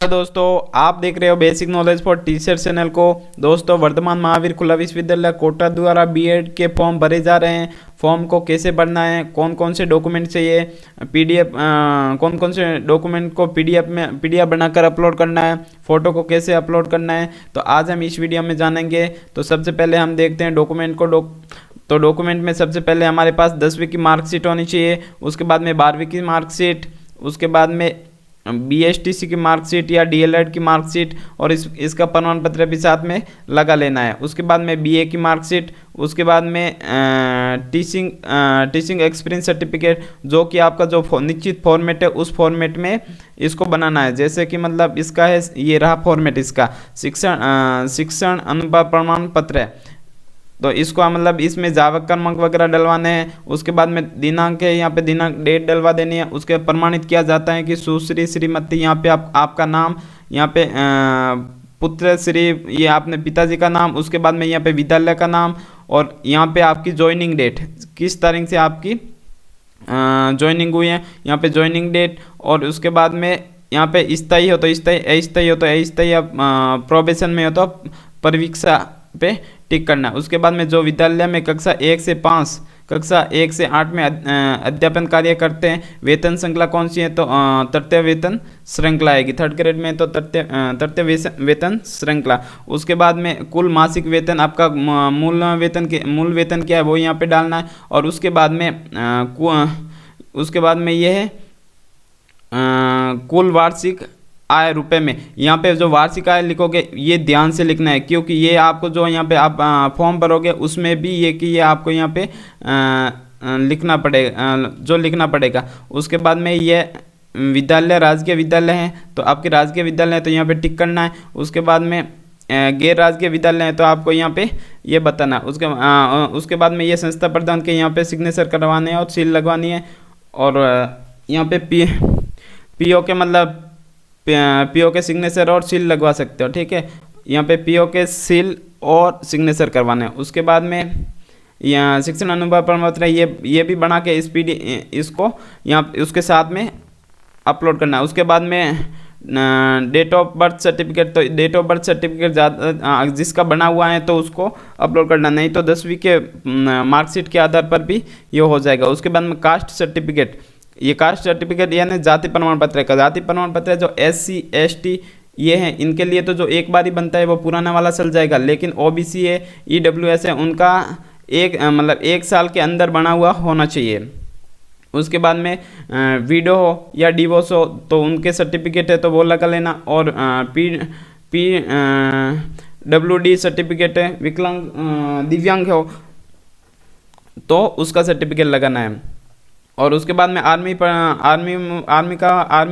दोस्तों, आप देख रहे हो basic knowledge for teacher channel को। दोस्तों, वर्धमान महावीर खुला विश्वविद्यालय कोटा द्वारा बीएड के फॉर्म भरे जा रहे हैं। फॉर्म को कैसे भरना है, कौन कौन से डॉक्यूमेंट चाहिए, पीडीएफ कौन कौन से डॉक्यूमेंट को पीडीएफ बनाकर अपलोड करना है, फोटो को कैसे अपलोड करना है, तो आज हम इस वीडियो में जानेंगे। तो सबसे पहले हम देखते हैं डॉक्यूमेंट को। तो डॉक्यूमेंट में सबसे पहले हमारे पास 10वीं की मार्कशीट होनी चाहिए, उसके बाद में 12वीं की मार्कशीट, उसके बाद में बीएसटीसी की मार्कशीट या डीएलएड की मार्कशीट और इसका प्रमाण पत्र भी साथ में लगा लेना है। उसके बाद में बीए की मार्कशीट, उसके बाद में टीचिंग एक्सपीरियंस सर्टिफिकेट, जो कि आपका जो निश्चित फॉर्मेट है उस फॉर्मेट में इसको बनाना है। जैसे कि मतलब इसका है, ये रहा फॉर्मेट इसका, शिक्षण अनुभव प्रमाण पत्र है। तो इसको मतलब इसमें जावक क्रमांक वगैरह डलवाने हैं। उसके बाद में दिनांक है, यहाँ पे दिनांक डेट डलवा देनी है। उसके प्रमाणित किया जाता है कि सुश्री श्रीमती, यहाँ पे आपका नाम, यहाँ पे पुत्र श्री, ये आपने पिताजी का नाम, उसके बाद में यहाँ पे विद्यालय का नाम, और यहाँ पे आपकी ज्वाइनिंग डेट, किस तारीख से आपकी ज्वाइनिंग हुई है, यहाँ पे ज्वाइनिंग डेट। और उसके बाद में यहाँ पे स्थायी हो तो स्थायी, अस्थायी हो तो अस्थायी, प्रोबेशन में हो तो परिवीक्षा पे टिक करना। उसके बाद में जो विद्यालय में कक्षा 1 से 5, कक्षा 1 से 8 में अध्यापन कार्य करते हैं, वेतन श्रृंखला कौन सी है, तो तृतीय वेतन श्रृंखला आएगी। 3rd ग्रेड में तो तृतीय वेतन श्रृंखला। उसके बाद में कुल मासिक वेतन, आपका मूल वेतन क्या है वो यहाँ पे डालना है। और उसके बाद में ये है कुल वार्षिक आय रुपए में। यहाँ पे जो वार्षिक आय लिखोगे ये ध्यान से लिखना है, क्योंकि ये आपको जो यहाँ पे आप फॉर्म भरोगे उसमें भी ये कि ये आपको यहाँ पे लिखना पड़ेगा। उसके बाद में ये विद्यालय राजकीय विद्यालय है तो आपके राजकीय विद्यालय है तो यहाँ पे टिक करना है। उसके बाद में गैर राजकीय विद्यालय है तो आपको यहाँ पे ये बताना। उसके बाद में ये संस्था प्रधान के यहाँ पे सिग्नेचर करवाने हैं और सील लगवानी है। और यहाँ पे पीओ के मतलब पीओ के सिग्नेचर और सील लगवा सकते हो, ठीक है। यहाँ पे पीओ के सील और सिग्नेचर करवाने हैं। उसके बाद में यहाँ शिक्षण अनुभव प्रमाण पत्र ये भी बना के इसको यहाँ उसके साथ में अपलोड करना है। उसके बाद में डेट ऑफ बर्थ सर्टिफिकेट, तो डेट ऑफ बर्थ सर्टिफिकेट जिसका बना हुआ है तो उसको अपलोड करना, नहीं तो 10वीं के मार्कशीट के आधार पर भी ये हो जाएगा। उसके बाद में कास्ट सर्टिफिकेट, ये कास्ट सर्टिफिकेट यानी जाति प्रमाण पत्र का, जाति प्रमाण पत्र जो SC ST ये हैं इनके लिए तो जो एक बार ही बनता है वो पुराना वाला चल जाएगा, लेकिन OBC है, EWS है, उनका एक साल के अंदर बना हुआ होना चाहिए। उसके बाद में विडो हो या डिवोर्स हो तो उनके सर्टिफिकेट है तो वो लगा लेना। और PWD सर्टिफिकेट है, विकलांग दिव्यांग हो तो उसका सर्टिफिकेट लगाना है। और उसके बाद में आर्मी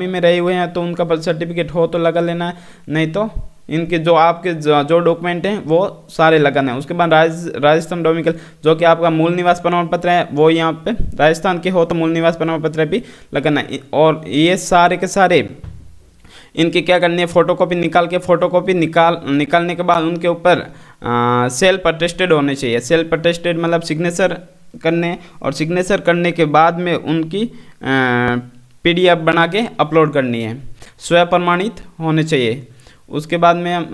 में रहे हुए हैं तो उनका बर्थ सर्टिफिकेट हो तो लगा लेना है, नहीं तो इनके जो आपके जो डॉक्यूमेंट हैं वो सारे लगाना है। उसके बाद राजस्थान डोमिकल, जो कि आपका मूल निवास प्रमाण पत्र है वो यहाँ पे राजस्थान के हो तो मूल निवास प्रमाण पत्र भी लगाना है। और ये सारे के सारे इनकी क्या करनी है, फोटोकॉपी निकालने के बाद उनके ऊपर सेल्फ अटेस्टेड होने चाहिए। सेल्फ अटेस्टेड मतलब सिग्नेचर करने, और सिग्नेचर करने के बाद में उनकी PDF बना के अपलोड करनी है, स्वयं प्रमाणित होने चाहिए। उसके बाद में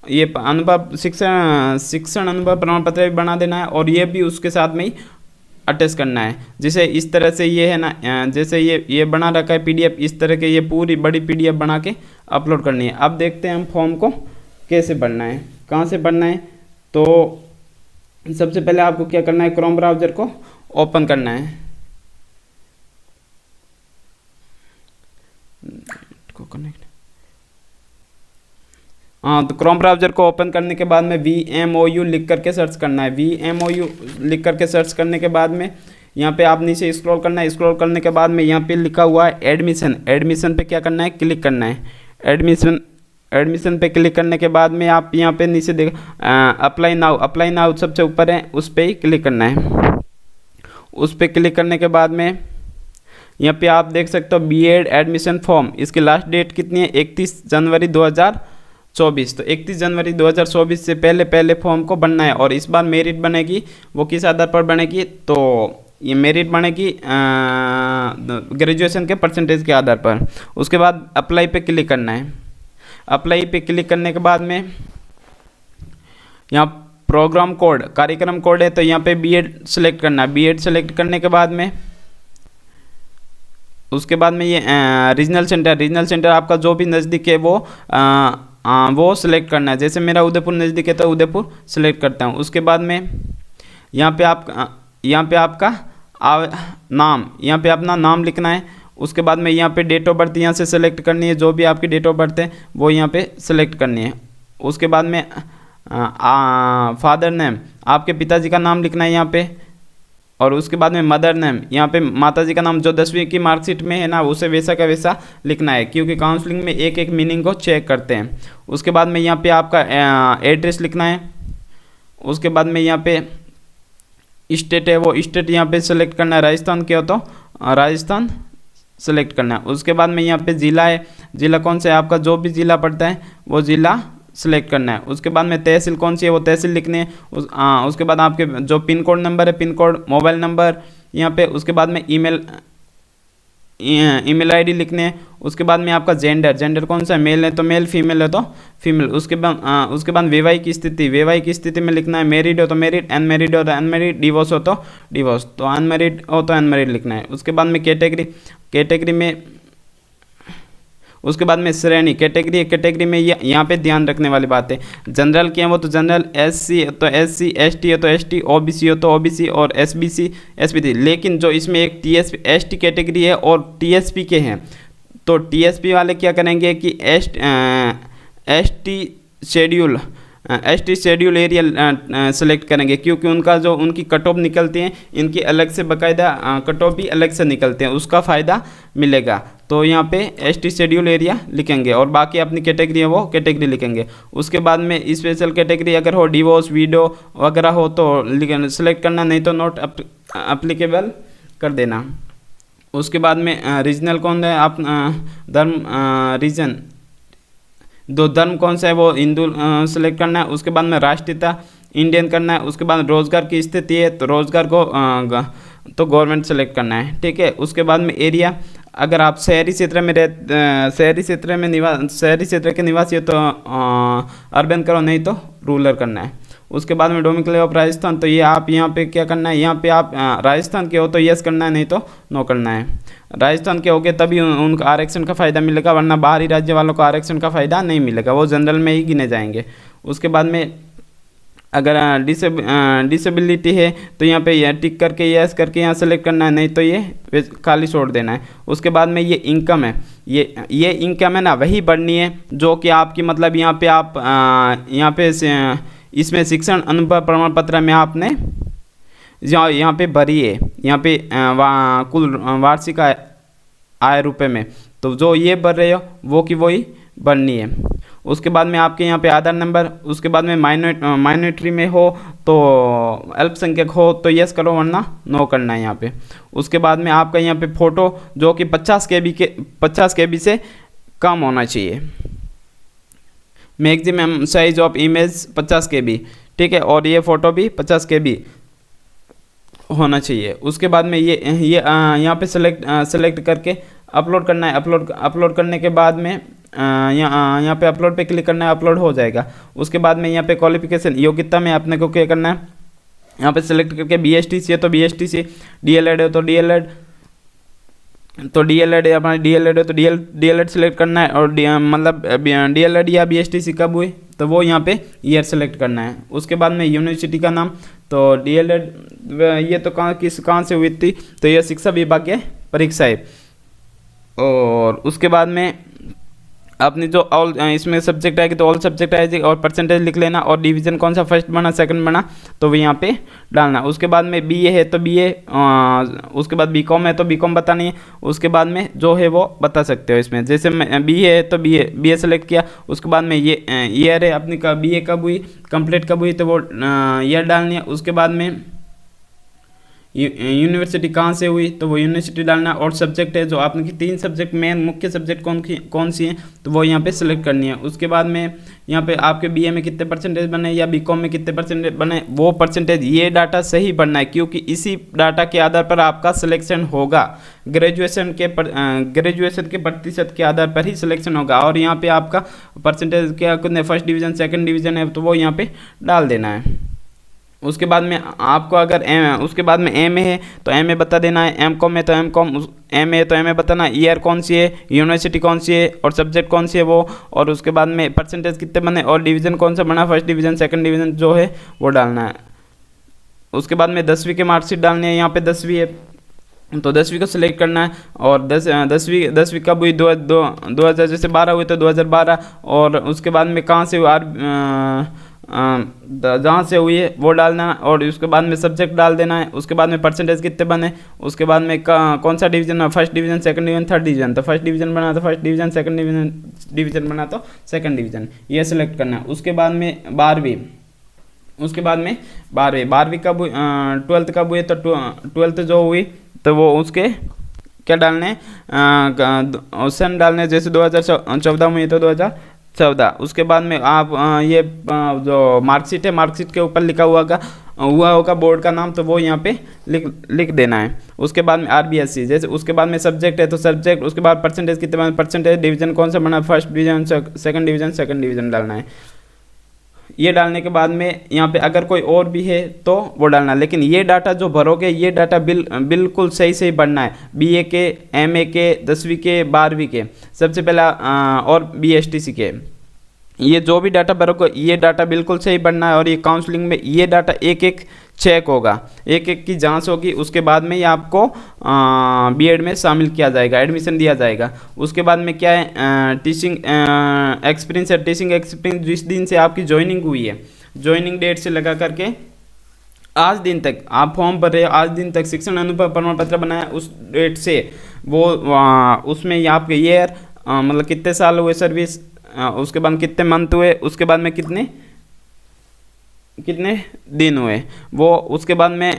ये अनुभव शिक्षण अनुभव प्रमाण पत्र भी बना देना है और ये भी उसके साथ में ही अटैच करना है। जैसे इस तरह से ये है ना, जैसे ये बना रखा है PDF, इस तरह के ये पूरी बड़ी PDF बना के अपलोड करनी है। अब देखते हैं हम फॉर्म को कैसे भरना है, कहाँ से भरना है। तो सबसे पहले आपको क्या करना है, क्रोम ब्राउज़र को ओपन करना है। तो क्रोम ब्राउज़र को ओपन करने के बाद में VMOU लिख करके सर्च करना है। VMOU लिख करके सर्च करने के बाद में यहाँ पे आप नीचे स्क्रॉल करना है। स्क्रॉल करने के बाद में यहाँ पे लिखा हुआ है एडमिशन पे क्या करना है, क्लिक करना है। एडमिशन पे क्लिक करने के बाद में आप यहाँ पे नीचे देख अप्लाई नाउ सबसे ऊपर है, उस पर ही क्लिक करना है। उस पर क्लिक करने के बाद में यहाँ पे आप देख सकते हो बीएड एडमिशन फॉर्म, इसकी लास्ट डेट कितनी है, 31 जनवरी 2024। तो 31 जनवरी 2024 से पहले फॉर्म को बनना है। और इस बार मेरिट बनेगी, वो किस आधार पर बनेगी, तो ये मेरिट बनेगी ग्रेजुएशन के परसेंटेज के आधार पर। उसके बाद अप्लाई पे क्लिक करना है। अप्लाई पे क्लिक करने के बाद में यहाँ प्रोग्राम कोड, कार्यक्रम कोड है, तो यहाँ पे बीएड सेलेक्ट करना है। बीएड सेलेक्ट करने के बाद में उसके बाद में ये रीजनल सेंटर आपका जो भी नज़दीक है वो सिलेक्ट करना है। जैसे मेरा उदयपुर नज़दीक है तो उदयपुर सेलेक्ट करता हूँ। उसके बाद में यहाँ पे आपका नाम, यहाँ पे अपना नाम लिखना है। उसके बाद में यहाँ पे डेट ऑफ बर्थ यहाँ से सेलेक्ट करनी है, जो भी आपकी डेट ऑफ बर्थ है वो यहाँ पे सेलेक्ट करनी है। उसके बाद में फादर नेम, आपके पिताजी का नाम लिखना है यहाँ पे। और उसके बाद में मदर नेम, यहाँ पे माताजी का नाम जो 10वीं की मार्कशीट में है ना, उसे वैसा का वैसा लिखना है, क्योंकि काउंसलिंग में एक एक मीनिंग को चेक करते हैं। उसके बाद में यहाँ पे आपका एड्रेस लिखना है। उसके बाद में यहाँ पे स्टेट है, वो स्टेट यहाँ पे सेलेक्ट करना है। राजस्थान के हो तो राजस्थान सेलेक्ट करना है। उसके बाद में यहाँ पे ज़िला है, ज़िला कौन सा है आपका, जो भी ज़िला पड़ता है वो ज़िला सेलेक्ट करना है। उसके बाद में तहसील कौन सी है वो तहसील लिखनी है। उसके बाद आपके जो पिन कोड नंबर है, पिन कोड, मोबाइल नंबर यहाँ पे। उसके बाद में ईमेल आईडी लिखने हैं। उसके बाद में आपका जेंडर कौन सा है, मेल है तो मेल, फीमेल है तो फीमेल। उसके बाद वैवाहिक स्थिति में लिखना है। मैरिड हो तो मैरिड, अनमैरिड हो तो अनमैरिड, डिवोर्स हो तो डिवोर्स, तो अनमैरिड हो तो अनमैरिड लिखना है। उसके बाद में कैटेगरी में, उसके बाद में श्रेणी, कैटेगरी में यहाँ पे ध्यान रखने वाली बात है। जनरल के हैं वो तो जनरल, एससी तो एससी, एसटी है तो एसटी, ओबीसी हो तो ओबीसी और एसबीसी एसबीसी। लेकिन जो इसमें एक टीएसपी एसटी कैटेगरी है और टीएसपी के हैं, तो टीएसपी वाले क्या करेंगे कि एसटी शेड्यूल एरिया सेलेक्ट करेंगे, क्योंकि उनकी कट ऑफ निकलती हैं, इनकी अलग से बाकायदा कट ऑफ भी अलग से निकलते हैं, उसका फ़ायदा मिलेगा। तो यहाँ पे एसटी शेड्यूल एरिया लिखेंगे और बाकी अपनी कैटेगरी है वो कैटेगरी लिखेंगे। उसके बाद में स्पेशल कैटेगरी अगर हो, डिवोर्स, विडो वगैरह हो तो सेलेक्ट करना, नहीं तो नॉट अप्लीकेबल कर देना। उसके बाद में रीजनल कौन है, आप धर्म रीजन, दो धर्म कौन सा है वो हिंदू सेलेक्ट करना है। उसके बाद में राष्ट्रीयता इंडियन करना है। उसके बाद रोजगार की स्थिति है तो रोजगार को तो गवर्नमेंट सेलेक्ट करना है, ठीक है। उसके बाद में एरिया, अगर आप शहरी क्षेत्र के निवासी हो तो अर्बन करो, नहीं तो रूरल करना है। उसके बाद में डोमिसाइल ऑफ राजस्थान, तो ये आप यहाँ पे क्या करना है, यहाँ पे आप राजस्थान के हो तो यस करना है, नहीं तो नो करना है। राजस्थान के होगे तभी उनका आरक्षण का फ़ायदा मिलेगा, वरना बाहरी राज्य वालों को आरक्षण का फ़ायदा नहीं मिलेगा, वो जनरल में ही गिने जाएंगे। उसके बाद में अगर डिसेबिलिटी है तो यहाँ पे ये टिक करके यस करके यहाँ सेलेक्ट करना है, नहीं तो ये खाली छोड़ देना है। उसके बाद में ये इनकम है, ये इनकम है ना, वही बढ़नी है जो कि आपकी मतलब यहाँ पे आप यहाँ पे इसमें शिक्षण अनुभव प्रमाण पत्र में आपने यहाँ पे भरी है, यहाँ पे कुल वार्षिक आय रुपए में, तो जो ये भर रहे हो वो की वही भरनी है। उसके बाद में आपके यहाँ पे आधार नंबर, उसके बाद में माइनॉरिटी में हो तो अल्पसंख्यक हो तो यस करो, वरना नो करना है यहाँ पे। उसके बाद में आपका यहाँ पे फ़ोटो जो कि 50 KB से कम होना चाहिए, maximum size of image 50 KB, ठीक है, और ये फ़ोटो भी 50 KB होना चाहिए। उसके बाद में ये यहाँ पे सेलेक्ट करके अपलोड करना है। अपलोड करने के बाद में यहाँ पे अपलोड पे क्लिक करना है, अपलोड हो जाएगा। उसके बाद में यहाँ पे क्वालिफिकेशन योग्यता में अपने को क्या करना है, यहाँ पे सेलेक्ट करके BSTC है तो BSTC, DLED है तो DLED, है अपना DLED है तो DLED सेलेक्ट करना है। और मतलब DLED या BSTC कब हुई तो वो यहाँ पे ईयर सेलेक्ट करना है। उसके बाद में यूनिवर्सिटी का नाम, तो DLED ये तो कहाँ से हुई थी, तो ये शिक्षा विभाग के परीक्षा है। और उसके बाद में अपनी जो ऑल इसमें सब्जेक्ट आएगी तो ऑल सब्जेक्ट आएगी और परसेंटेज लिख लेना, और डिवीज़न कौन सा फर्स्ट बना सेकंड बना तो वो यहाँ पे डालना। उसके बाद में BA है तो BA, उसके बाद BCom है तो BCom बतानी है। उसके बाद में जो है वो बता सकते हो इसमें, जैसे मैं BA है तो BA सेलेक्ट किया। उसके बाद में ये ईयर है अपनी का BA कब हुई, कंप्लीट कब हुई तो वो ईयर डालनी है। उसके बाद में यूनिवर्सिटी कहाँ से हुई तो वो यूनिवर्सिटी डालना, और सब्जेक्ट है जो आपने की 3 सब्जेक्ट मेन मुख्य सब्जेक्ट कौन सी हैं तो वो यहाँ पे सिलेक्ट करनी है। उसके बाद में यहाँ पे आपके बीए में कितने परसेंटेज बने या बीकॉम में कितने परसेंटेज बने, वो परसेंटेज ये डाटा सही भरना है, क्योंकि इसी डाटा के आधार पर आपका सिलेक्शन होगा। ग्रेजुएशन के प्रतिशत के आधार पर ही सिलेक्शन होगा। और यहाँ पे आपका परसेंटेज क्या कितने, फर्स्ट डिवीज़न सेकंड डिवीज़न है तो वो यहाँ पे डाल देना है। उसके बाद में आपको अगर उसके बाद में एम ए है तो एम ए बता देना है, एम कॉम है तो एम कॉम, एम ए तो एम ए बताना, ईयर कौन सी है, यूनिवर्सिटी कौन सी है और सब्जेक्ट कौन सी है वो, और उसके बाद में परसेंटेज कितने बने और डिवीज़न कौन सा बना, फर्स्ट डिवीज़न सेकंड डिवीज़न जो है वो डालना है। उसके बाद में 10वीं के मार्कशीट डालनी है, यहाँ पे 10वीं है तो 10वीं को सिलेक्ट करना है। और 10वीं कब हुई, 2000 जैसे 12 हुई तो 2012, और उसके बाद में कहाँ से हुआ, जहाँ से हुई है वो डालना है, और उसके बाद में सब्जेक्ट डाल देना है। उसके बाद में परसेंटेज कितने बने, उसके बाद में कौन सा डिवीज़न है, first division second division third division, तो फर्स्ट डिवीज़न बना तो फर्स्ट डिवीज़न, सेकंड डिवीज़न बना तो सेकंड डिवीज़न, ये सिलेक्ट करना है। उसके बाद में 12वीं, उसके बाद में 12वीं कब हुई, 12th कब हुई तो 12th जो हुई तो वो उसके क्या डालने, सन डालने, जैसे 2014 में तो 2014। उसके बाद में आप ये जो मार्कशीट है, मार्कशीट के ऊपर लिखा हुआ होगा बोर्ड का नाम, तो वो यहाँ पे लिख देना है। उसके बाद में RBSC, जैसे उसके बाद में सब्जेक्ट है तो सब्जेक्ट, उसके बाद परसेंटेज कितने, परसेंटेज, डिवीज़न कौन सा बना, फर्स्ट डिवीज़न सेकंड डिवीज़न डालना है। ये डालने के बाद में यहाँ पे अगर कोई और भी है तो वो डालना, लेकिन ये डाटा जो भरोगे ये डाटा बिल्कुल सही भरना है। BA के, MA के, 10वीं के, 12वीं के, सबसे पहला और BSTC के, ये जो भी डाटा भरोगे ये डाटा बिल्कुल सही भरना है। और ये काउंसलिंग में ये डाटा एक चेक होगा, एक की जांच होगी, उसके बाद में ये आपको B.Ed में शामिल किया जाएगा, एडमिशन दिया जाएगा। उसके बाद में क्या है, टीचिंग एक्सपीरियंस है। टीचिंग एक्सपीरियंस जिस दिन से आपकी ज्वाइनिंग हुई है, ज्वाइनिंग डेट से लगा करके आज दिन तक आप फॉर्म भर रहे हो, आज दिन तक शिक्षण अनुभव प्रमाण पत्र बनाया उस डेट से वो उसमें ये आपके ईयर मतलब कितने साल हुए सर्विस, उसके बाद कितने मंथ हुए, उसके बाद में कितने दिन हुए वो, उसके बाद में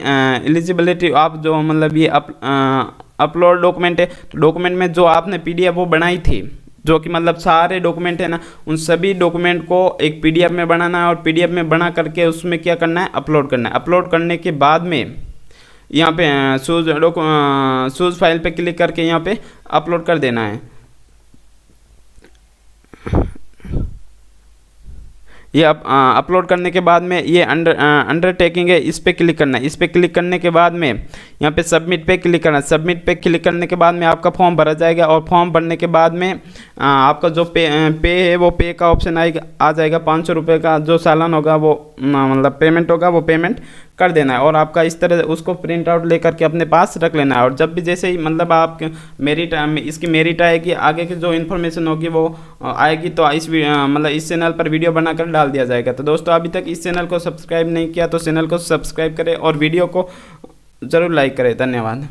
एलिजिबिलिटी आप जो मतलब ये अपलोड डॉक्यूमेंट है, तो डॉक्यूमेंट में जो आपने PDF वो बनाई थी, जो कि मतलब सारे डॉक्यूमेंट है ना, उन सभी डॉक्यूमेंट को एक PDF में बनाना है, और PDF में बना करके उसमें क्या करना है, अपलोड करना है। अपलोड करने के बाद में यहाँ पे सूज फाइल पे क्लिक करके यहाँ पे अपलोड कर देना है। ये अपलोड करने के बाद में ये अंडरटेकिंग है, इस पे क्लिक करना है। इस पे क्लिक करने के बाद में यहाँ पे सबमिट पे क्लिक करना है। सबमिट पे क्लिक करने के बाद में आपका फॉर्म भरा जाएगा, और फॉर्म भरने के बाद में आपका जो पे है वो पे का ऑप्शन आ जाएगा। 500 रुपये का जो सालाना होगा वो मतलब पेमेंट होगा, वो पेमेंट कर देना है। और आपका इस तरह उसको प्रिंट आउट लेकर के अपने पास रख लेना है। और जब भी जैसे ही मतलब आप इसकी मेरिट आएगी, आगे की जो इन्फॉर्मेशन होगी वो आएगी, तो मतलब इस चैनल पर वीडियो बनाकर डाल दिया जाएगा। तो दोस्तों अभी तक इस चैनल को सब्सक्राइब नहीं किया तो चैनल को सब्सक्राइब करें और वीडियो को ज़रूर लाइक करें। धन्यवाद।